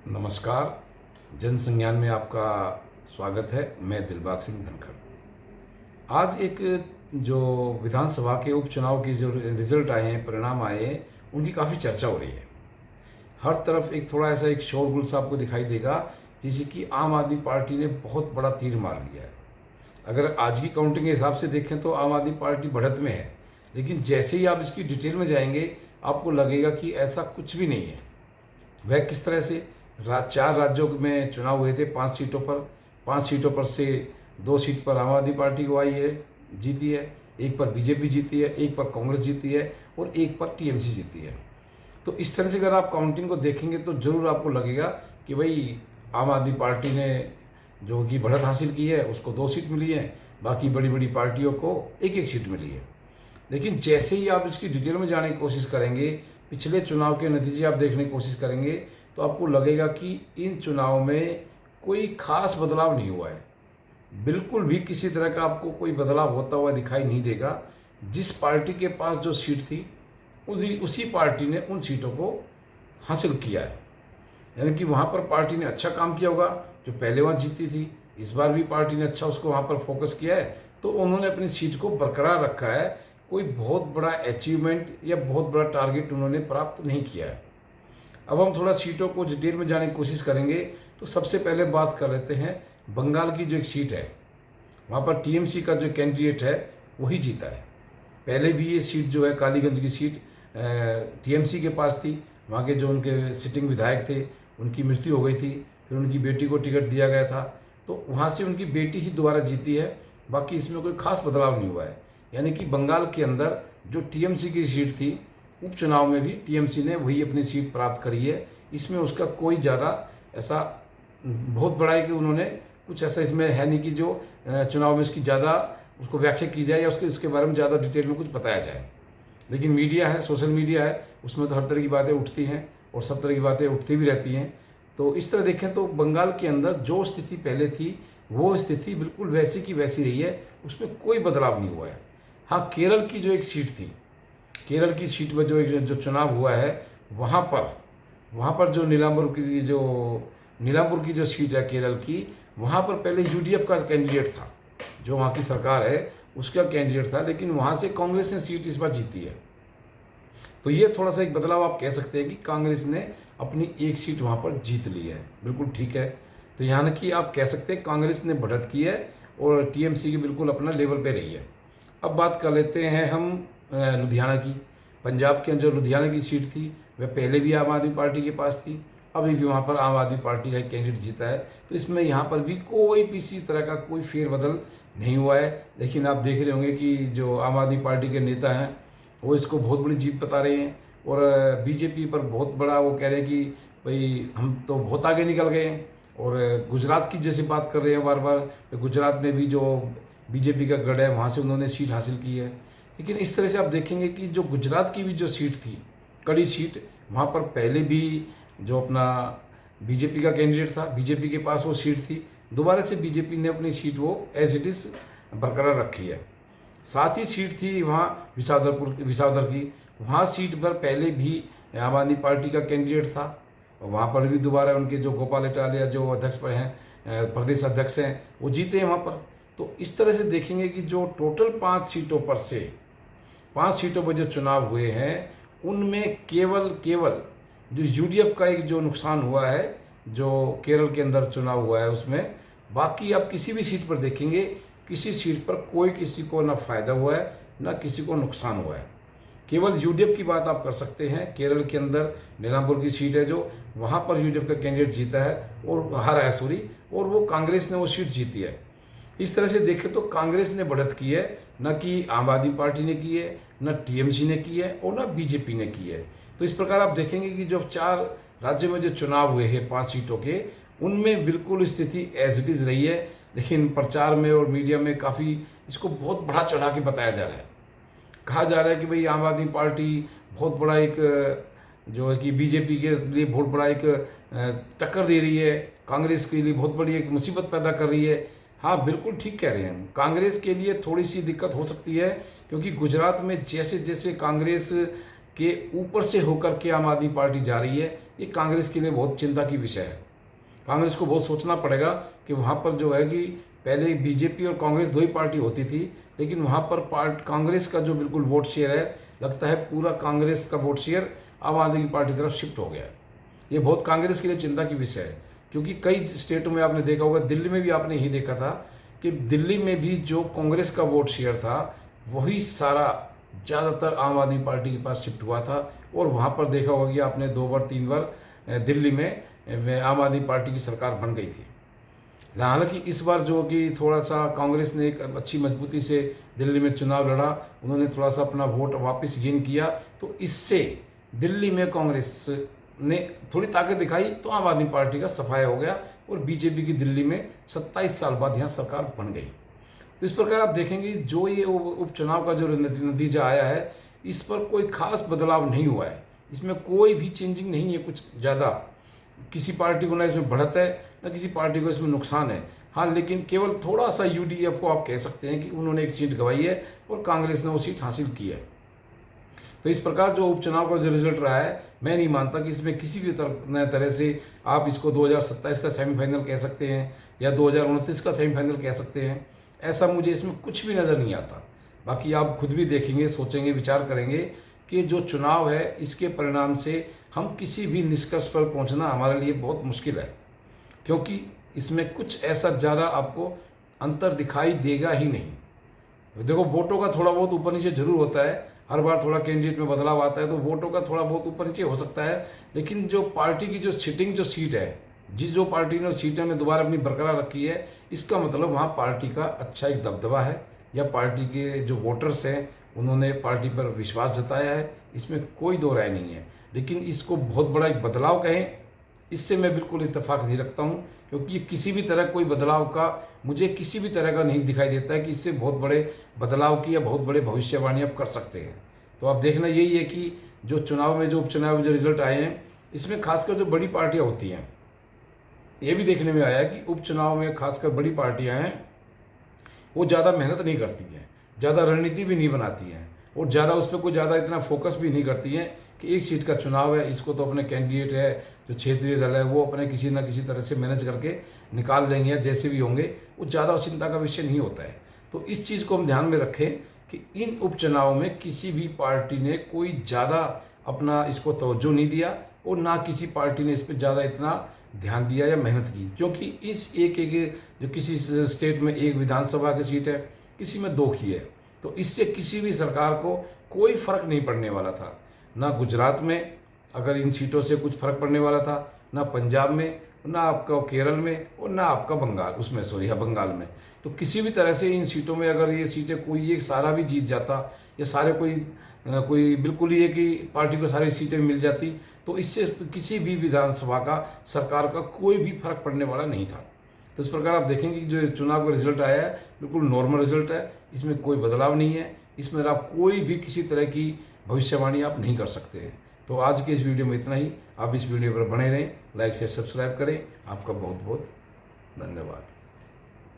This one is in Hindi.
नमस्कार। जन संज्ञान में आपका स्वागत है। मैं दिलबाग सिंह धनखड़। आज एक जो विधानसभा के उपचुनाव की जो रिजल्ट आए हैं, परिणाम आए हैं, उनकी काफ़ी चर्चा हो रही है। हर तरफ एक थोड़ा ऐसा एक शोरगुल सा आपको दिखाई देगा, जैसे कि आम आदमी पार्टी ने बहुत बड़ा तीर मार लिया है। अगर आज की काउंटिंग के हिसाब से देखें तो आम आदमी पार्टी बढ़त में है, लेकिन जैसे ही आप इसकी डिटेल में जाएंगे आपको लगेगा कि ऐसा कुछ भी नहीं है। वह किस तरह से 4 राज्यों में चुनाव हुए थे, 5 सीटों पर। 5 सीटों पर से 2 सीट पर आम आदमी पार्टी को आई है, जीती है, एक पर बीजेपी जीती है, एक पर कांग्रेस जीती है और एक पर टीएमसी जीती है। तो इस तरह से अगर आप काउंटिंग को देखेंगे तो ज़रूर आपको लगेगा कि भाई आम आदमी पार्टी ने जो कि बढ़त हासिल की है उसको 2 सीट मिली है, बाकी बड़ी बड़ी पार्टियों को एक एक सीट मिली है। लेकिन जैसे ही आप इसकी डिटेल में जाने की कोशिश करेंगे, पिछले चुनाव के नतीजे आप देखने की कोशिश करेंगे, तो आपको लगेगा कि इन चुनाव में कोई खास बदलाव नहीं हुआ है। बिल्कुल भी किसी तरह का आपको कोई बदलाव होता हुआ दिखाई नहीं देगा। जिस पार्टी के पास जो सीट थी उसी पार्टी ने उन सीटों को हासिल किया है। यानी कि वहाँ पर पार्टी ने अच्छा काम किया होगा, जो पहले वहाँ जीती थी। इस बार भी पार्टी ने अच्छा उसको वहाँ पर फोकस किया है, तो उन्होंने अपनी सीट को बरकरार रखा है। कोई बहुत बड़ा अचीवमेंट या बहुत बड़ा टारगेट उन्होंने प्राप्त नहीं किया है। अब हम थोड़ा सीटों को डिटेल में जाने की कोशिश करेंगे। तो सबसे पहले बात कर लेते हैं बंगाल की जो एक सीट है, वहाँ पर टीएमसी का जो कैंडिडेट है वही जीता है। पहले भी ये सीट जो है कालीगंज की सीट टीएमसी के पास थी। वहाँ के जो उनके सिटिंग विधायक थे उनकी मृत्यु हो गई थी, फिर उनकी बेटी को टिकट दिया गया था, तो वहाँ से उनकी बेटी ही दोबारा जीती है। बाकी इसमें कोई खास बदलाव नहीं हुआ है। यानी कि बंगाल के अंदर जो टीएमसी की सीट थी, उपचुनाव में भी टीएमसी ने वही अपनी सीट प्राप्त करी है। इसमें उसका कोई ज़्यादा ऐसा बहुत बड़ा है कि उन्होंने कुछ ऐसा इसमें है नहीं कि जो चुनाव में उसकी ज़्यादा उसको व्याख्या की जाए या उसके बारे में ज़्यादा डिटेल में कुछ बताया जाए। लेकिन मीडिया है, सोशल मीडिया है, उसमें तो हर तरह की बातें उठती हैं और सब तरह की बातें उठती भी रहती हैं। तो इस तरह देखें तो बंगाल के अंदर जो स्थिति पहले थी वो स्थिति बिल्कुल वैसी की वैसी रही है, उसमें कोई बदलाव नहीं हुआ है। हाँ, केरल की जो एक सीट थी, केरल की सीट में जो चुनाव हुआ है, वहाँ पर जो नीलाम्बुर की जो सीट है केरल की, वहाँ पर पहले यूडीएफ का कैंडिडेट था, जो वहाँ की सरकार है उसका कैंडिडेट था, लेकिन वहाँ से कांग्रेस ने सीट इस बार जीती है। तो ये थोड़ा सा एक बदलाव आप कह सकते हैं कि कांग्रेस ने अपनी एक सीट वहाँ पर जीत ली है। बिल्कुल ठीक है। तो यहाँ कि आप कह सकते हैं कांग्रेस ने बढ़त की है और टीएमसी की बिल्कुल अपना लेवल पे रही है। अब बात कर लेते हैं हम लुधियाना की। पंजाब के जो लुधियाना की सीट थी वह पहले भी आम आदमी पार्टी के पास थी, अभी भी वहाँ पर आम आदमी पार्टी का कैंडिडेट जीता है। तो इसमें यहाँ पर भी कोई किसी तरह का कोई फेरबदल नहीं हुआ है। लेकिन आप देख रहे होंगे कि जो आम आदमी पार्टी के नेता हैं वो इसको बहुत बड़ी जीत बता रहे हैं और बीजेपी पर बहुत बड़ा वो कह रहे हैं कि भाई हम तो बहुत आगे निकल गए। और गुजरात की जैसे बात कर रहे हैं बार बार, तो गुजरात में भी जो बीजेपी का गढ़ है वहाँ से उन्होंने सीट हासिल की है। लेकिन इस तरह से आप देखेंगे कि जो गुजरात की भी जो सीट थी, कड़ी सीट, वहाँ पर पहले भी जो अपना बीजेपी का कैंडिडेट था, बीजेपी के पास वो सीट थी, दोबारा से बीजेपी ने अपनी सीट वो एज इट इज़ बरकरार रखी है। साथ ही सीट थी वहाँ विसावदर की, वहाँ सीट पर पहले भी आम आदमी पार्टी का कैंडिडेट था और वहाँ पर भी दोबारा उनके जो गोपाल इटालिया जो अध्यक्ष पर हैं, प्रदेश अध्यक्ष हैं, वो जीते हैं वहाँ पर। तो इस तरह से देखेंगे कि जो टोटल 5 सीटों पर से 5 सीटों पर जो चुनाव हुए हैं, उनमें केवल जो यूडीएफ का एक जो नुकसान हुआ है जो केरल के अंदर चुनाव हुआ है उसमें, बाकी आप किसी भी सीट पर देखेंगे, किसी सीट पर कोई किसी को ना फायदा हुआ है ना किसी को नुकसान हुआ है। केवल यूडीएफ की बात आप कर सकते हैं। केरल के अंदर नीलाम्बुर की सीट है जो वहाँ पर यूडीएफ का कैंडिडेट जीता है और हारा है और वो कांग्रेस ने वो सीट जीती है। इस तरह से देखें तो कांग्रेस ने बढ़त की है, न कि आम आदमी पार्टी ने की है, न टीएमसी ने की है और न बीजेपी ने की है। तो इस प्रकार आप देखेंगे कि जो 4 राज्यों में जो चुनाव हुए हैं 5 सीटों के, उनमें बिल्कुल स्थिति एज इट इज़ रही है। लेकिन प्रचार में और मीडिया में काफ़ी इसको बहुत बढ़ा चढ़ा के बताया जा रहा है। कहा जा रहा है कि भाई आम आदमी पार्टी बहुत बड़ा एक जो है कि बीजेपी के लिए बहुत बड़ा एक टक्कर दे रही है, कांग्रेस के लिए बहुत बड़ी एक मुसीबत पैदा कर रही है। हाँ, बिल्कुल ठीक कह रहे हैं। कांग्रेस के लिए थोड़ी सी दिक्कत हो सकती है, क्योंकि गुजरात में जैसे जैसे कांग्रेस के ऊपर से होकर के आम आदमी पार्टी जा रही है, ये कांग्रेस के लिए बहुत चिंता की विषय है। कांग्रेस को बहुत सोचना पड़ेगा कि वहाँ पर जो है कि पहले बीजेपी और कांग्रेस दो ही पार्टी होती थी, लेकिन वहाँ पर कांग्रेस का जो बिल्कुल वोट शेयर है, लगता है पूरा कांग्रेस का वोट शेयर आम आदमी पार्टी की तरफ शिफ्ट हो गया है। ये बहुत कांग्रेस के लिए चिंता की विषय है, क्योंकि कई स्टेटों में आपने देखा होगा, दिल्ली में भी आपने यही देखा था कि दिल्ली में भी जो कांग्रेस का वोट शेयर था वही सारा ज़्यादातर आम आदमी पार्टी के पास शिफ्ट हुआ था। और वहाँ पर देखा होगा कि आपने 2 बार 3 बार दिल्ली में आम आदमी पार्टी की सरकार बन गई थी। हालांकि इस बार जो कि थोड़ा सा कांग्रेस ने एक अच्छी मजबूती से दिल्ली में चुनाव लड़ा, उन्होंने थोड़ा सा अपना वोट वापस गेन किया, तो इससे दिल्ली में कांग्रेस ने थोड़ी ताकत दिखाई, तो आम आदमी पार्टी का सफाया हो गया और बीजेपी की दिल्ली में 27 साल बाद यहाँ सरकार बन गई। तो इस प्रकार आप देखेंगे जो ये उपचुनाव का जो नतीजा आया है, इस पर कोई खास बदलाव नहीं हुआ है, इसमें कोई भी चेंजिंग नहीं है कुछ ज़्यादा। किसी पार्टी को ना इसमें बढ़त है ना किसी पार्टी को इसमें नुकसान है। हाँ, लेकिन केवल थोड़ा सा यूडीएफ को आप कह सकते हैं कि उन्होंने एक सीट गंवाई है और कांग्रेस ने वो सीट हासिल की है। तो इस प्रकार जो उपचुनाव का जो रिजल्ट रहा है, मैं नहीं मानता कि इसमें किसी भी तरह से आप इसको 2027 का सेमीफाइनल कह सकते हैं या 2029 का सेमीफाइनल कह सकते हैं। ऐसा मुझे इसमें कुछ भी नज़र नहीं आता। बाकी आप खुद भी देखेंगे, सोचेंगे, विचार करेंगे कि जो चुनाव है इसके परिणाम से हम किसी भी निष्कर्ष पर पहुंचना हमारे लिए बहुत मुश्किल है, क्योंकि इसमें कुछ ऐसा ज़्यादा आपको अंतर दिखाई देगा ही नहीं। देखो, वोटों का थोड़ा बहुत ऊपर नीचे जरूर होता है, हर बार थोड़ा कैंडिडेट में बदलाव आता है तो वोटों का थोड़ा बहुत ऊपर नीचे हो सकता है, लेकिन जो पार्टी की जो सिटिंग जो सीट है, जो पार्टी ने सीटें ने दोबारा अपनी बरकरार रखी है, इसका मतलब वहाँ पार्टी का अच्छा एक दबदबा है, या पार्टी के जो वोटर्स हैं उन्होंने पार्टी पर विश्वास जताया है, इसमें कोई दो राय नहीं है। लेकिन इसको बहुत बड़ा एक बदलाव कहें, इससे मैं बिल्कुल इत्तेफाक नहीं रखता हूँ, क्योंकि ये किसी भी तरह कोई बदलाव का मुझे किसी भी तरह का नहीं दिखाई देता है कि इससे बहुत बड़े बदलाव की या बहुत बड़े भविष्यवाणी आप कर सकते हैं। तो आप देखना यही है कि जो चुनाव में जो उपचुनाव में जो रिजल्ट आए हैं, इसमें खासकर जो बड़ी पार्टियाँ होती हैं, ये भी देखने में आया कि उपचुनाव में खासकर बड़ी पार्टियाँ हैं वो ज़्यादा मेहनत नहीं करती हैं, ज़्यादा रणनीति भी नहीं बनाती हैं, और ज़्यादा उस पर कोई ज़्यादा इतना फोकस भी नहीं करती हैं कि एक सीट का चुनाव है, इसको तो अपने कैंडिडेट है जो क्षेत्रीय दल है वो अपने किसी न किसी तरह से मैनेज करके निकाल लेंगे, या जैसे भी होंगे, वो ज़्यादा चिंता का विषय नहीं होता है। तो इस चीज़ को हम ध्यान में रखें कि इन उपचुनाव में किसी भी पार्टी ने कोई ज़्यादा अपना इसको तवज्जो नहीं दिया, और ना किसी पार्टी ने इस पर ज़्यादा इतना ध्यान दिया या मेहनत की, क्योंकि इस एक जो किसी स्टेट में एक विधानसभा की सीट है, किसी में 2 की है, तो इससे किसी भी सरकार को कोई फर्क नहीं पड़ने वाला था। ना गुजरात में अगर इन सीटों से कुछ फर्क पड़ने वाला था, ना पंजाब में, ना आपका केरल में, और ना आपका बंगाल में। तो किसी भी तरह से इन सीटों में अगर ये सीटें कोई एक सारा भी जीत जाता, या सारे कोई बिल्कुल ही एक ही पार्टी को सारी सीटें मिल जाती, तो इससे किसी भी विधानसभा का सरकार का कोई भी फर्क पड़ने वाला नहीं था। तो इस प्रकार आप देखेंगे कि जो चुनाव का रिजल्ट आया है बिल्कुल नॉर्मल रिजल्ट है, इसमें कोई बदलाव नहीं है, इसमें आप कोई भी किसी तरह की भविष्यवाणी आप नहीं कर सकते हैं। तो आज के इस वीडियो में इतना ही। आप इस वीडियो पर बने रहें, लाइक शेयर सब्सक्राइब करें। आपका बहुत बहुत धन्यवाद।